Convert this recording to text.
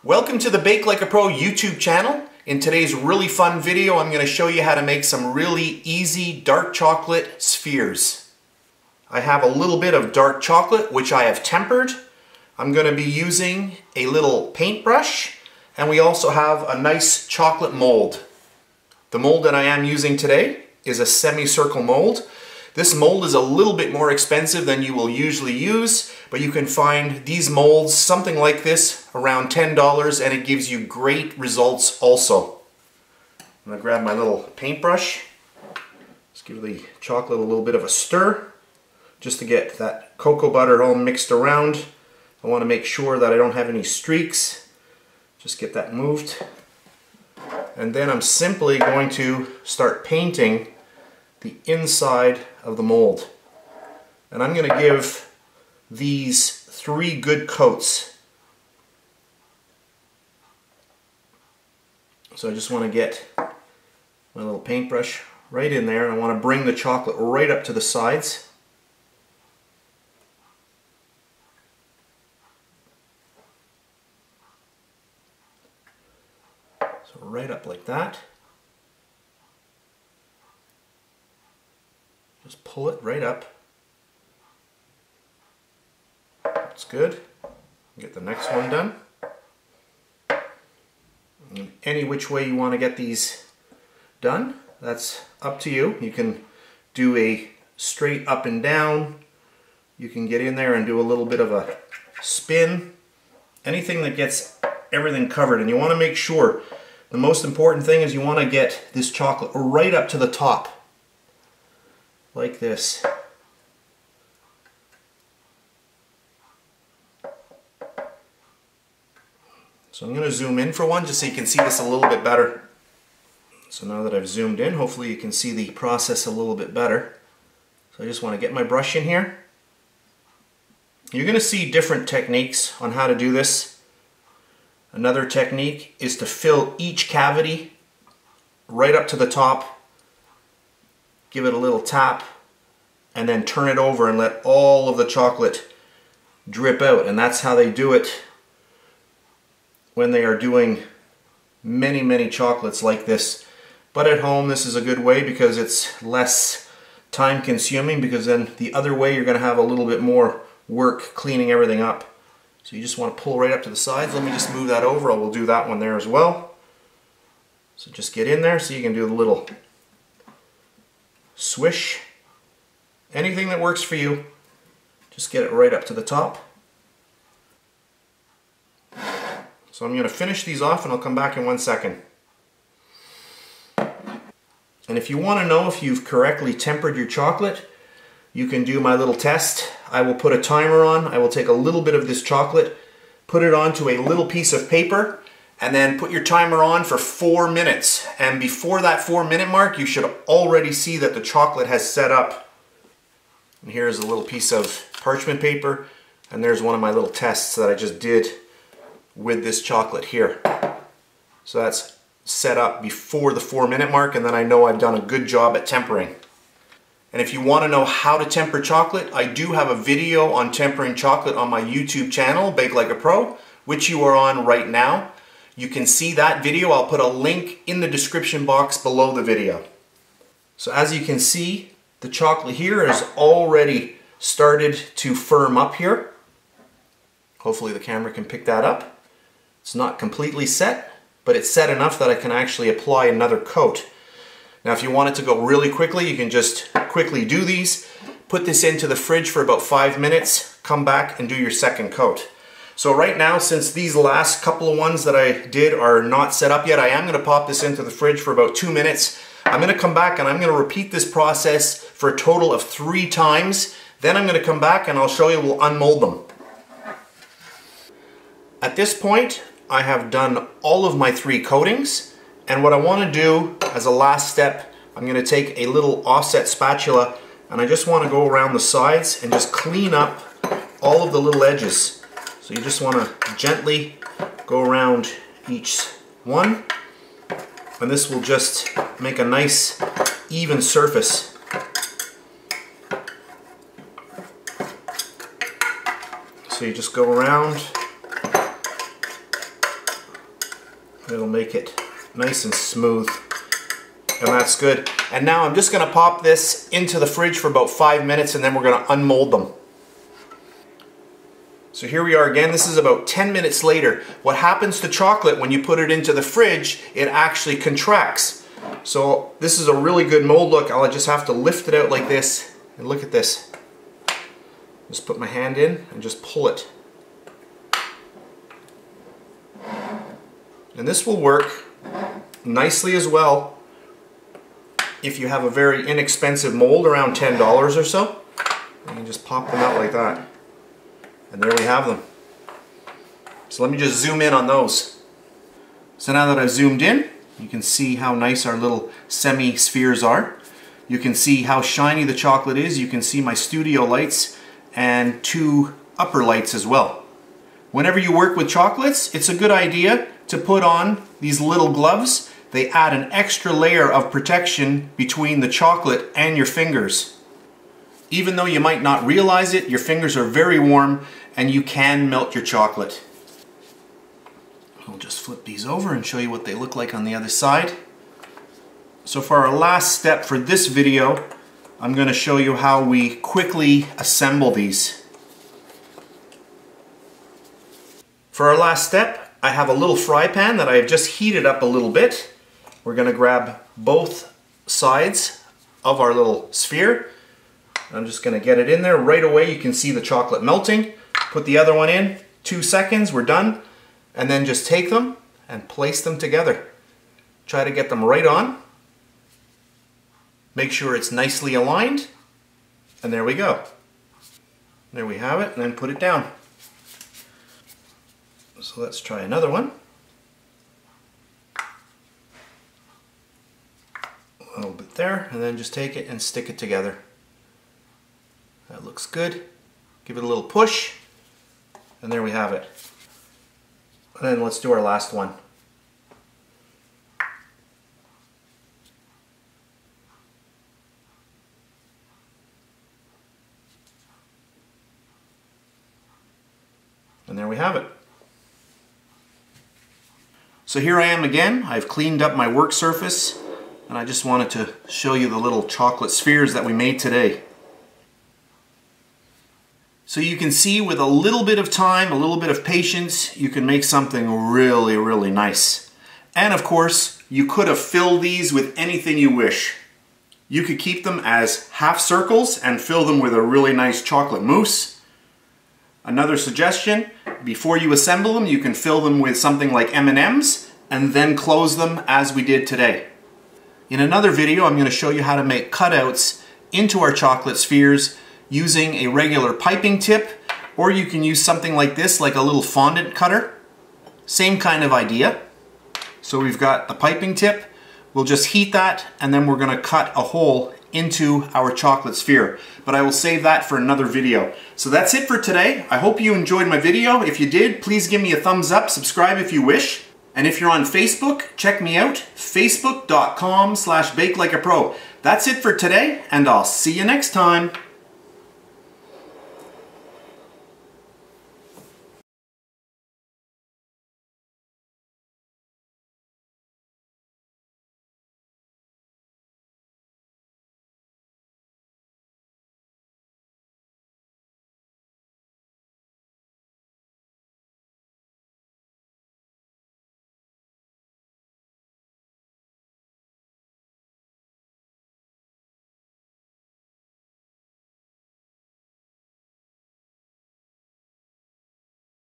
Welcome to the Bake Like a Pro YouTube channel. In today's really fun video, I'm going to show you how to make some really easy dark chocolate spheres. I have a little bit of dark chocolate, which I have tempered. I'm going to be using a little paintbrush, and we also have a nice chocolate mold. The mold that I am using today is a semicircle mold. This mold is a little bit more expensive than you will usually use, but you can find these molds, something like this, around $10, and it gives you great results also. I'm going to grab my little paintbrush. Let's give the chocolate a little bit of a stir, just to get that cocoa butter all mixed around. I want to make sure that I don't have any streaks. Just get that moved. And then I'm simply going to start painting the inside of the mold. And I'm going to give these 3 good coats. So I just want to get my little paintbrush right in there, and I want to bring the chocolate right up to the sides. So right up like that. Just pull it right up. That's good. Get the next one done. And any which way you want to get these done, that's up to you. You can do a straight up and down. You can get in there and do a little bit of a spin. Anything that gets everything covered. And you want to make sure, the most important thing is you want to get this chocolate right up to the top. Like this. So I'm going to zoom in for one just so you can see this a little bit better. So now that I've zoomed in, hopefully you can see the process a little bit better. So I just want to get my brush in here. You're going to see different techniques on how to do this. Another technique is to fill each cavity right up to the top. Give it a little tap, and then turn it over and let all of the chocolate drip out. And that's how they do it when they are doing many chocolates like this. But at home, this is a good way because it's less time consuming, because then the other way you're going to have a little bit more work cleaning everything up. So you just want to pull right up to the sides. Let me just move that over. I will do that one there as well. So just get in there so you can do the little swish. Anything that works for you, just get it right up to the top. So I'm going to finish these off and I'll come back in 1 second. And if you want to know if you've correctly tempered your chocolate, you can do my little test. I will put a timer on. I will take a little bit of this chocolate, put it onto a little piece of paper, and then put your timer on for 4 minutes. And before that 4-minute mark, you should already see that the chocolate has set up. And here's a little piece of parchment paper, and there's one of my little tests that I just did with this chocolate here. So that's set up before the 4-minute mark, and then I know I've done a good job at tempering. And if you want to know how to temper chocolate, I do have a video on tempering chocolate on my YouTube channel, Bake Like a Pro, which you are on right now. You can see that video. I'll put a link in the description box below the video. So as you can see, the chocolate here has already started to firm up here. Hopefully the camera can pick that up. It's not completely set, but it's set enough that I can actually apply another coat. Now if you want it to go really quickly, you can just quickly do these. Put this into the fridge for about 5 minutes, come back and do your second coat. So right now, since these last couple of ones that I did are not set up yet, I am going to pop this into the fridge for about 2 minutes. I'm going to come back and I'm going to repeat this process for a total of 3 times. Then I'm going to come back and I'll show you, we'll unmold them. At this point, I have done all of my 3 coatings. And what I want to do as a last step, I'm going to take a little offset spatula and I just want to go around the sides and just clean up all of the little edges. So you just want to gently go around each one, and this will just make a nice even surface. So you just go around It'll make it nice and smooth. And that's good. And now I'm just going to pop this into the fridge for about 5 minutes, and then we're going to unmold them. So here we are again. This is about 10 minutes later. What happens to chocolate when you put it into the fridge, it actually contracts. So this is a really good mold look. I'll just have to lift it out like this, and look at this. Just put my hand in and just pull it. And this will work nicely as well if you have a very inexpensive mold, around $10 or so. You can just pop them out like that. And there we have them. So let me just zoom in on those. So now that I've zoomed in, you can see how nice our little semi-spheres are. You can see how shiny the chocolate is. You can see my studio lights and 2 upper lights as well. Whenever you work with chocolates, it's a good idea to put on these little gloves. They add an extra layer of protection between the chocolate and your fingers. Even though you might not realize it, your fingers are very warm and you can melt your chocolate. I'll just flip these over and show you what they look like on the other side. So for our last step for this video, I'm going to show you how we quickly assemble these. For our last step, I have a little fry pan that I have just heated up a little bit. We're going to grab both sides of our little sphere. I'm just going to get it in there. Right away you can see the chocolate melting. Put the other one in, 2 seconds, we're done. And then just take them and place them together. Try to get them right on. Make sure it's nicely aligned. And there we go. There we have it, and then put it down. So let's try another one. A little bit there, and then just take it and stick it together. That looks good. Give it a little push, and there we have it. And then let's do our last one. And there we have it. So here I am again. I've cleaned up my work surface, and I just wanted to show you the little chocolate spheres that we made today. So you can see with a little bit of time, a little bit of patience, you can make something really, really nice. And of course, you could have filled these with anything you wish. You could keep them as half circles and fill them with a really nice chocolate mousse. Another suggestion, before you assemble them, you can fill them with something like M&Ms and then close them as we did today. In another video, I'm going to show you how to make cutouts into our chocolate spheres using a regular piping tip, or you can use something like this, like a little fondant cutter. Same kind of idea. So we've got the piping tip. We'll just heat that, and then we're going to cut a hole into our chocolate sphere. But I will save that for another video. So that's it for today. I hope you enjoyed my video. If you did, please give me a thumbs up, subscribe if you wish. And if you're on Facebook, check me out, facebook.com/BakeLikeAPro. That's it for today, and I'll see you next time.